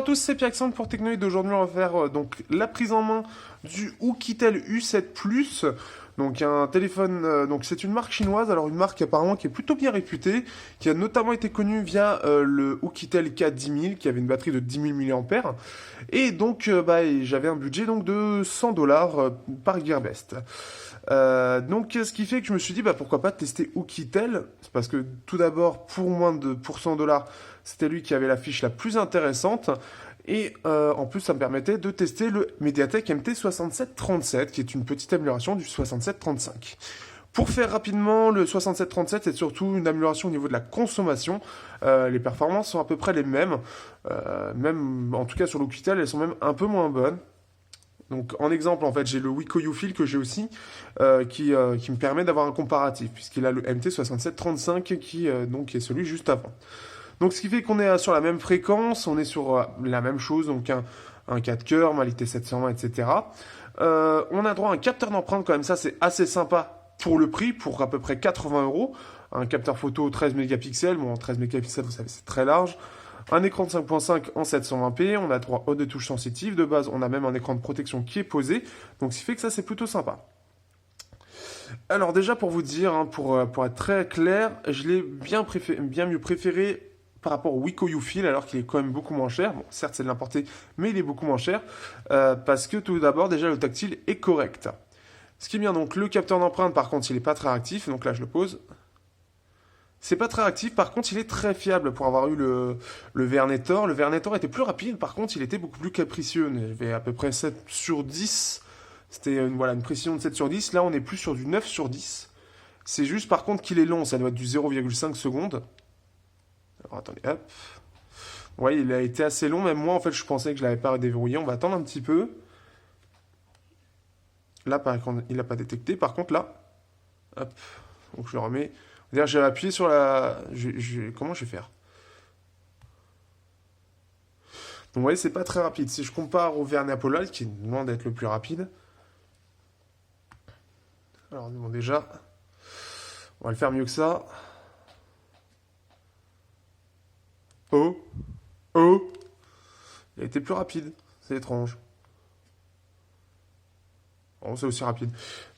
à tous, c'est Piaxant pour Technoid. Aujourd'hui, on va faire donc la prise en main du Oukitel U7 Plus. Donc un téléphone, donc c'est une marque chinoise, alors une marque apparemment qui est plutôt bien réputée, qui a notamment été connue via le Oukitel K10000, qui avait une batterie de 10 000 mAh. Et donc j'avais un budget donc de $100 par Gearbest. Donc ce qui fait que je me suis dit pourquoi pas tester Oukitel. C'est parce que tout d'abord pour $100 c'était lui qui avait la fiche la plus intéressante. Et en plus, ça me permettait de tester le Mediatek MT6737, qui est une petite amélioration du 6735. Pour faire rapidement, le 6737, c'est surtout une amélioration au niveau de la consommation. Les performances sont à peu près les mêmes. Même, en tout cas sur l'Oukitel, elles sont même un peu moins bonnes. Donc en exemple, en fait, j'ai le Wiko U-Feel que j'ai aussi, qui me permet d'avoir un comparatif, puisqu'il a le MT6735 qui donc est celui juste avant. Donc ce qui fait qu'on est sur la même fréquence, on est sur la même chose, donc un 4 coeurs, Mali T720, etc. On a droit à un capteur d'empreinte quand même, ça c'est assez sympa pour le prix, pour à peu près 80 €. Un capteur photo 13 mégapixels, bon 13 mégapixels vous savez c'est très large. Un écran de 5.5 en 720p, on a droit aux 2 touches sensitives, de base on a même un écran de protection qui est posé, donc ce qui fait que ça c'est plutôt sympa. Alors déjà pour vous dire, pour être très clair, je l'ai bien mieux préféré par rapport au Wiko U-Feel, alors qu'il est quand même beaucoup moins cher. Bon, certes, c'est de l'importer, mais il est beaucoup moins cher, parce que tout d'abord, déjà, le tactile est correct. Ce qui est bien, donc, le capteur d'empreinte, par contre, il n'est pas très réactif, donc là, je le pose. C'est pas très réactif, par contre, il est très fiable pour avoir eu le Vernetor. Le Vernetor était plus rapide, par contre, il était beaucoup plus capricieux. Il avait à peu près 7 sur 10. C'était une précision de 7 sur 10. Là, on est plus sur du 9 sur 10. C'est juste, par contre, qu'il est long. Ça doit être du 0,5 secondes. Alors, attendez, hop. Ouais, il a été assez long. Même moi, en fait, je pensais que je l'avais pas déverrouillé. On va attendre un petit peu. Là, par contre, il n'a pas détecté. Par contre, là, hop. Donc, je le remets. C'est-à-dire, j'ai appuyé sur la... Comment je vais faire? Donc, vous voyez, c'est pas très rapide. Si je compare au Vernet Apollo, qui est loin d'être le plus rapide. Alors, bon, déjà, on va le faire mieux que ça. Oh, oh, il a été plus rapide, c'est étrange. Bon, c'est aussi rapide.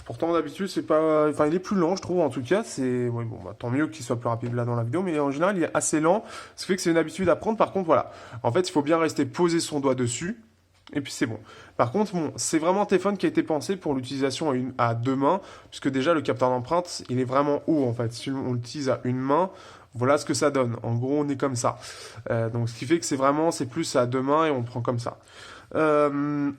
Pourtant, d'habitude, c'est pas... Enfin, il est plus lent, je trouve, en tout cas. C'est... Ouais, bon, tant mieux qu'il soit plus rapide là dans la vidéo, mais en général, il est assez lent. Ce qui fait que c'est une habitude à prendre. Par contre, voilà. En fait, il faut bien rester posé son doigt dessus. Et puis, c'est bon. Par contre, bon, c'est vraiment un téléphone qui a été pensé pour l'utilisation à deux mains. Puisque déjà, le capteur d'empreinte, il est vraiment haut, en fait. Si on l'utilise à une main... Voilà ce que ça donne. En gros, on est comme ça. Donc, ce qui fait que c'est plus à deux mains et on prend comme ça.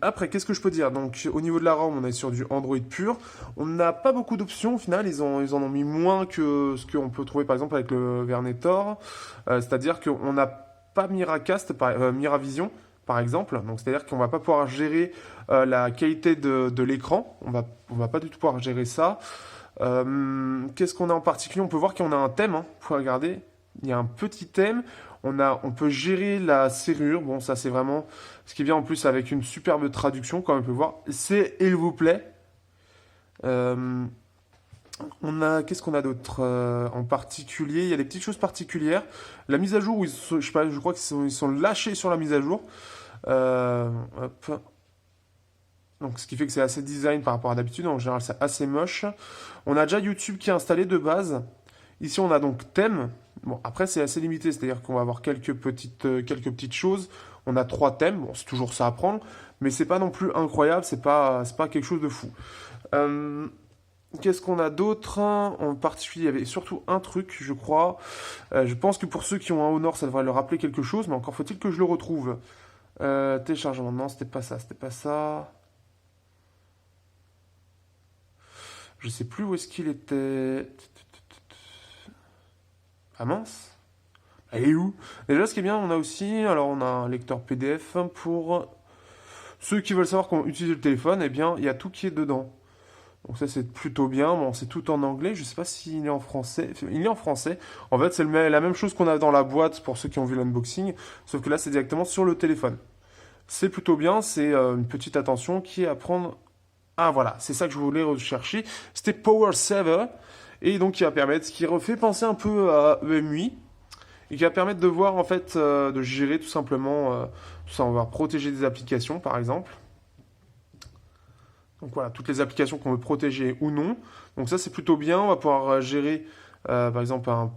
Après, qu'est-ce que je peux dire? Donc, au niveau de la ROM, on est sur du Android pur. On n'a pas beaucoup d'options. Au final, ils en ont mis moins que ce qu'on peut trouver, par exemple, avec le Vernetor. C'est-à-dire qu'on n'a pas Miracast, Miravision, par exemple. Donc, c'est-à-dire qu'on va pas pouvoir gérer la qualité de l'écran. On va pas du tout pouvoir gérer ça. Qu'est-ce qu'on a en particulier? On peut voir qu'on a un thème, hein. Vous pouvez regarder, il y a un petit thème. On peut gérer la serrure. Bon, ça c'est vraiment ce qui vient en plus avec une superbe traduction, comme on peut voir. C'est il vous plaît. Qu'est-ce qu'on a d'autre en particulier? Il y a des petites choses particulières. La mise à jour, où je sais pas, je crois qu'ils sont lâchés sur la mise à jour. Hop. Donc, ce qui fait que c'est assez design par rapport à d'habitude. En général, c'est assez moche. On a déjà YouTube qui est installé de base. Ici, on a donc thème. Bon, après, c'est assez limité. C'est-à-dire qu'on va avoir quelques petites choses. On a 3 thèmes. Bon, c'est toujours ça à prendre. Mais c'est pas non plus incroyable. C'est pas quelque chose de fou. Qu'est-ce qu'on a d'autre? En particulier, il y avait surtout un truc, je crois. Je pense que pour ceux qui ont un Honor, ça devrait leur rappeler quelque chose. Mais encore faut-il que je le retrouve. Téléchargement. Non, c'était pas ça. C'était pas ça. Je sais plus où est-ce qu'il était. Ah mince. Elle est où? Déjà, ce qui est bien, on a aussi... Alors, on a un lecteur PDF pour ceux qui veulent savoir comment utiliser le téléphone. Eh bien, il y a tout qui est dedans. Donc ça, c'est plutôt bien. Bon, c'est tout en anglais. Je sais pas s'il est en français. Il est en français. En fait, c'est la même chose qu'on a dans la boîte pour ceux qui ont vu l'unboxing. Sauf que là, c'est directement sur le téléphone. C'est plutôt bien. C'est une petite attention qui est à prendre... Ah voilà, c'est ça que je voulais rechercher. C'était Power Saver. Et donc qui va permettre, ce qui refait penser un peu à EMUI. et qui va permettre de voir en fait, de gérer tout simplement tout ça. On va protéger des applications par exemple. Donc voilà, toutes les applications qu'on veut protéger ou non. Donc ça c'est plutôt bien, on va pouvoir gérer par exemple un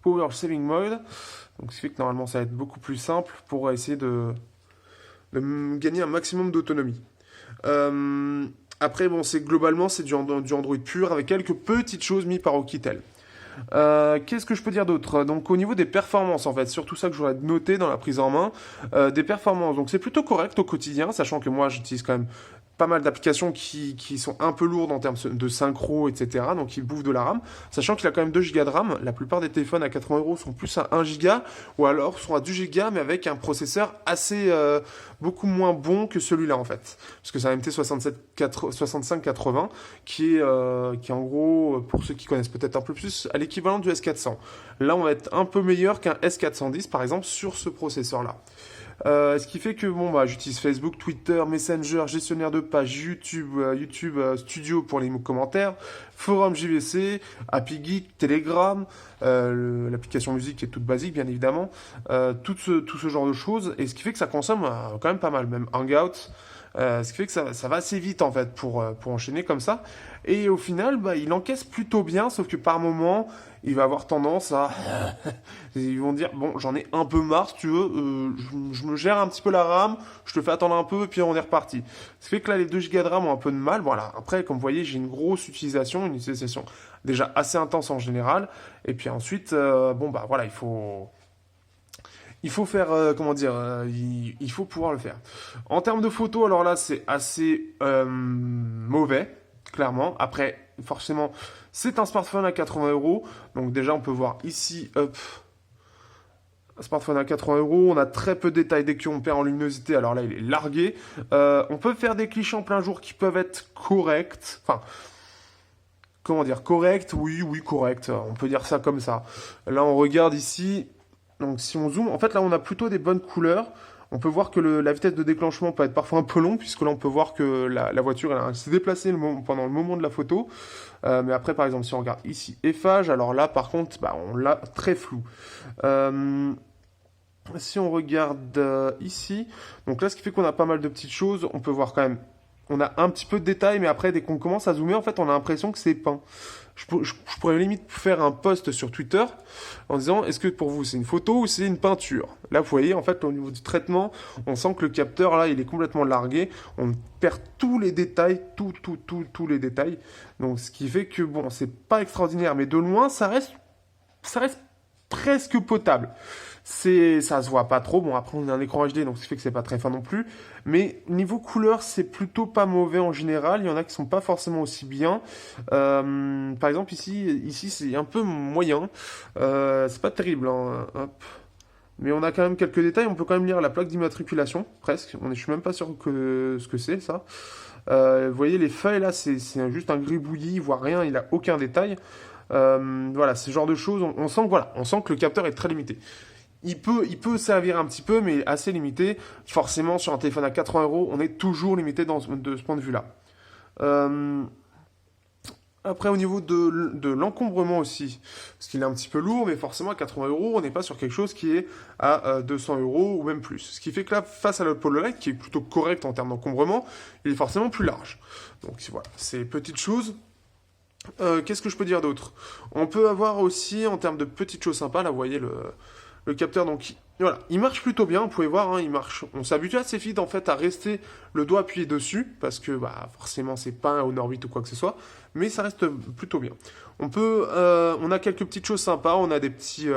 Power Saving Mode. Donc ce qui fait que normalement ça va être beaucoup plus simple pour essayer de gagner un maximum d'autonomie. Après bon, c'est du Android pur avec quelques petites choses mises par Oukitel. Qu'est-ce que je peux dire d'autre? Donc au niveau des performances en fait, surtout ça que je voudrais noter dans la prise en main, des performances. Donc c'est plutôt correct au quotidien, sachant que moi j'utilise quand même pas mal d'applications qui sont un peu lourdes en termes de synchro, etc. Donc qui bouffent de la RAM, sachant qu'il a quand même 2 Go de RAM. La plupart des téléphones à 80 € sont plus à 1 Go ou alors sont à 2 Go mais avec un processeur assez beaucoup moins bon que celui-là en fait, parce que c'est un MT 6580 qui est en gros, pour ceux qui connaissent peut-être un peu plus, à l'équivalent du S400. Là, on va être un peu meilleur qu'un S410 par exemple sur ce processeur-là. Ce qui fait que bon bah j'utilise Facebook, Twitter, Messenger, gestionnaire de page, YouTube Studio pour les commentaires, forum JVC, Happy Geek, Telegram, l'application musique qui est toute basique bien évidemment, tout ce genre de choses, et ce qui fait que ça consomme quand même pas mal, même Hangout. Ce qui fait que ça va assez vite en fait pour enchaîner comme ça. Et au final, bah, il encaisse plutôt bien, sauf que par moment, il va avoir tendance à... Ils vont dire, bon, j'en ai un peu marre, si tu veux, je me gère un petit peu la RAM, je te fais attendre un peu, et puis on est reparti. Ce qui fait que là, les 2 Go de RAM ont un peu de mal. Voilà, après, comme vous voyez, j'ai une utilisation déjà assez intense en général. Et puis ensuite, bon, bah voilà, il faut faire, comment dire, il faut pouvoir le faire. En termes de photos, alors là, c'est assez mauvais, clairement. Après, forcément, c'est un smartphone à 80 €. Donc déjà, on peut voir ici, hop, un smartphone à 80 €. On a très peu de détails dès qu'on perd en luminosité. Alors là, il est largué. On peut faire des clichés en plein jour qui peuvent être corrects. Enfin, comment dire, corrects, oui, correct. On peut dire ça comme ça. Là, on regarde ici. Donc si on zoome, en fait là on a plutôt des bonnes couleurs. On peut voir que la vitesse de déclenchement peut être parfois un peu longue, puisque là on peut voir que la voiture elle s'est déplacée pendant le moment de la photo. Mais après par exemple si on regarde ici Eiffage, alors là par contre bah, on l'a très flou. Si on regarde ici, donc là ce qui fait qu'on a pas mal de petites choses, on peut voir quand même, on a un petit peu de détails, mais après dès qu'on commence à zoomer, en fait on a l'impression que c'est peint. Je pourrais limite faire un post sur Twitter en disant est-ce que pour vous c'est une photo ou c'est une peinture? Là vous voyez en fait au niveau du traitement on sent que le capteur là il est complètement largué, on perd tous les détails, tous les détails, donc ce qui fait que bon c'est pas extraordinaire mais de loin ça reste presque potable. Ça se voit pas trop. Bon, après, on a un écran HD, donc ce qui fait que c'est pas très fin non plus. Mais niveau couleur, c'est plutôt pas mauvais en général. Il y en a qui sont pas forcément aussi bien. Par exemple, ici c'est un peu moyen. C'est pas terrible, hein. Hop. Mais on a quand même quelques détails. On peut quand même lire la plaque d'immatriculation, presque. Je suis même pas sûr que ce que c'est, ça. Vous voyez, les feuilles, là, c'est juste un gribouillis. Il voit rien, il a aucun détail. Voilà, ce genre de choses. On sent que, voilà, on sent que le capteur est très limité. Il peut servir un petit peu, mais assez limité. Forcément, sur un téléphone à 80 €, on est toujours limité de ce point de vue-là. Après, au niveau de l'encombrement aussi, parce qu'il est un petit peu lourd, mais forcément à 80 €, on n'est pas sur quelque chose qui est à 200 € ou même plus. Ce qui fait que là, face à l'Apollo Light, qui est plutôt correct en termes d'encombrement, il est forcément plus large. Donc voilà, c'est petites choses. Qu'est-ce que je peux dire d'autre? On peut avoir aussi, en termes de petites choses sympas, là, vous voyez le capteur, donc voilà, il marche plutôt bien, vous pouvez voir, hein, il marche. On s'habitue assez vite en fait à rester le doigt appuyé dessus, parce que bah, forcément c'est pas un Honor 8 ou quoi que ce soit, mais ça reste plutôt bien. On a quelques petites choses sympas, on a des petits,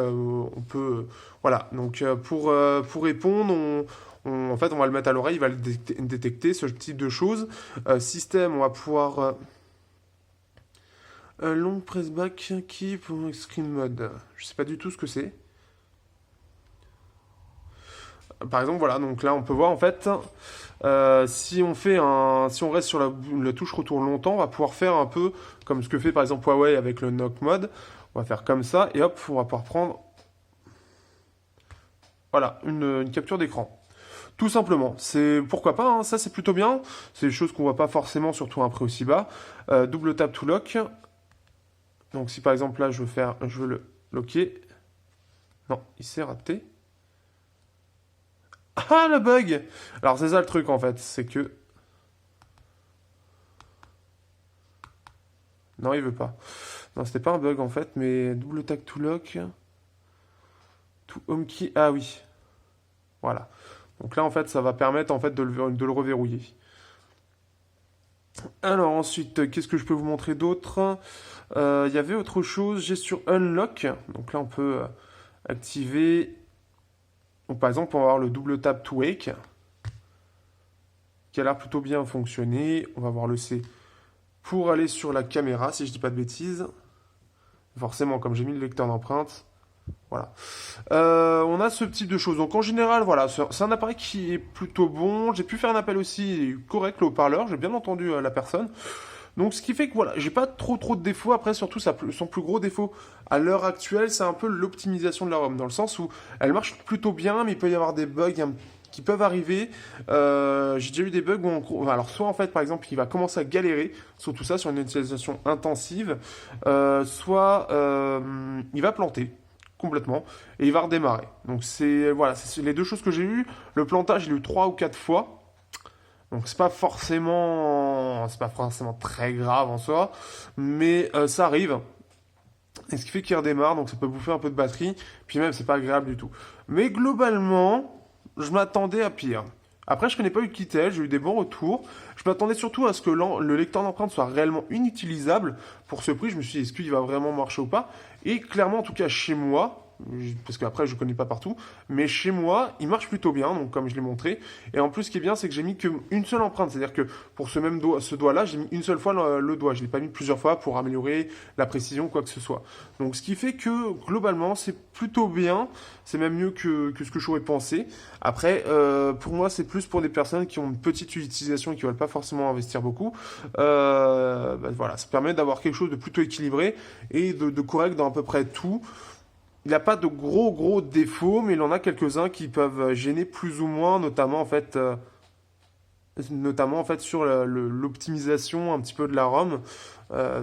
voilà, donc pour répondre, en fait on va le mettre à l'oreille, il va le détecter, ce type de choses. Système, on va pouvoir... long pressback qui pour screen mode, je sais pas du tout ce que c'est. Par exemple, voilà, donc là on peut voir en fait, si on reste sur la touche retour longtemps, on va pouvoir faire un peu comme ce que fait par exemple Huawei avec le Knock Mode. On va faire comme ça et hop, on va pouvoir prendre, voilà, une capture d'écran. Tout simplement, c'est pourquoi pas, hein, ça c'est plutôt bien. C'est des choses qu'on voit pas forcément, surtout à un prix aussi bas. Double tap to lock. Donc si par exemple là je veux le locker. Non, il s'est raté. Ah, le bug! Alors, c'est ça le truc, en fait. C'est que... Non, il veut pas. Non, c'était pas un bug, en fait, mais double tag to lock. To home key. Ah oui. Voilà. Donc là, en fait, ça va permettre, en fait, de le reverrouiller. Alors, ensuite, qu'est-ce que je peux vous montrer d'autre? Il y avait autre chose. J'ai sur Unlock. Donc là, on peut activer... Donc, par exemple, on va avoir le double tap to wake, qui a l'air plutôt bien fonctionner. On va voir le C pour aller sur la caméra, si je dis pas de bêtises. Forcément, comme j'ai mis le lecteur d'empreinte. Voilà. On a ce type de choses. Donc en général, voilà, c'est un appareil qui est plutôt bon. J'ai pu faire un appel aussi correct, le haut-parleur. J'ai bien entendu la personne. Donc ce qui fait que voilà, j'ai pas trop de défauts. Après, surtout, son plus gros défaut à l'heure actuelle, c'est un peu l'optimisation de la ROM. Dans le sens où elle marche plutôt bien, mais il peut y avoir des bugs qui peuvent arriver. J'ai déjà eu des bugs où alors soit en fait par exemple il va commencer à galérer, surtout ça sur une utilisation intensive, soit il va planter complètement et il va redémarrer. Donc c'est voilà, c'est les deux choses que j'ai eues. Le plantage, j'ai eu 3 ou 4 fois. Donc c'est pas forcément très grave en soi, mais ça arrive. Et ce qui fait qu'il redémarre, donc ça peut bouffer un peu de batterie, puis même c'est pas agréable du tout. Mais globalement, je m'attendais à pire. Après, je connais pas eu Kitel, j'ai eu des bons retours. Je m'attendais surtout à ce que le lecteur d'empreinte soit réellement inutilisable. Pour ce prix, je me suis dit, est-ce qu'il va vraiment marcher ou pas? Et clairement, en tout cas chez moi, parce qu'après je connais pas partout, mais chez moi, il marche plutôt bien, donc comme je l'ai montré. Et en plus, ce qui est bien, c'est que j'ai mis qu'une seule empreinte, c'est-à-dire que pour ce doigt-là, j'ai mis une seule fois le doigt. Je l'ai pas mis plusieurs fois pour améliorer la précision, quoi que ce soit. Donc, ce qui fait que globalement, c'est plutôt bien. C'est même mieux que ce que j'aurais pensé. Après, pour moi, c'est plus pour des personnes qui ont une petite utilisation et qui veulent pas forcément investir beaucoup. Voilà, ça permet d'avoir quelque chose de plutôt équilibré et de correct dans à peu près tout. Il n'a pas de gros défauts, mais il en a quelques-uns qui peuvent gêner plus ou moins, notamment en fait sur l'optimisation un petit peu de la ROM.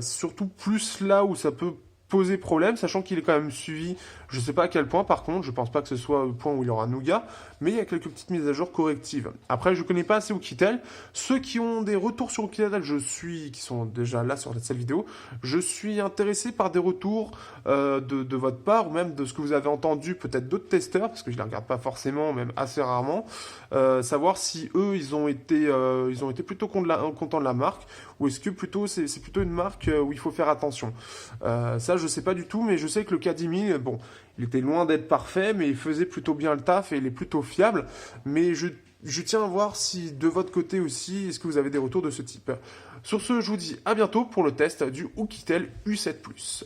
Surtout plus là où ça peut poser problème, sachant qu'il est quand même suivi, je ne sais pas à quel point par contre, je pense pas que ce soit au point où il aura Nougat, mais il y a quelques petites mises à jour correctives. Après, je ne connais pas assez Oukitel. Ceux qui ont des retours sur Oukitel, qui sont déjà là sur cette vidéo, je suis intéressé par des retours de votre part, ou même de ce que vous avez entendu, peut-être d'autres testeurs, parce que je ne les regarde pas forcément, même assez rarement, savoir si eux, ils ont été plutôt contents de la marque, ou est-ce que plutôt c'est plutôt une marque où il faut faire attention. Ça, je sais pas du tout, mais je sais que le K10000, bon, il était loin d'être parfait, mais il faisait plutôt bien le taf et il est plutôt fiable. Mais je tiens à voir si de votre côté aussi, est-ce que vous avez des retours de ce type. Sur ce, je vous dis à bientôt pour le test du Oukitel U7 Plus.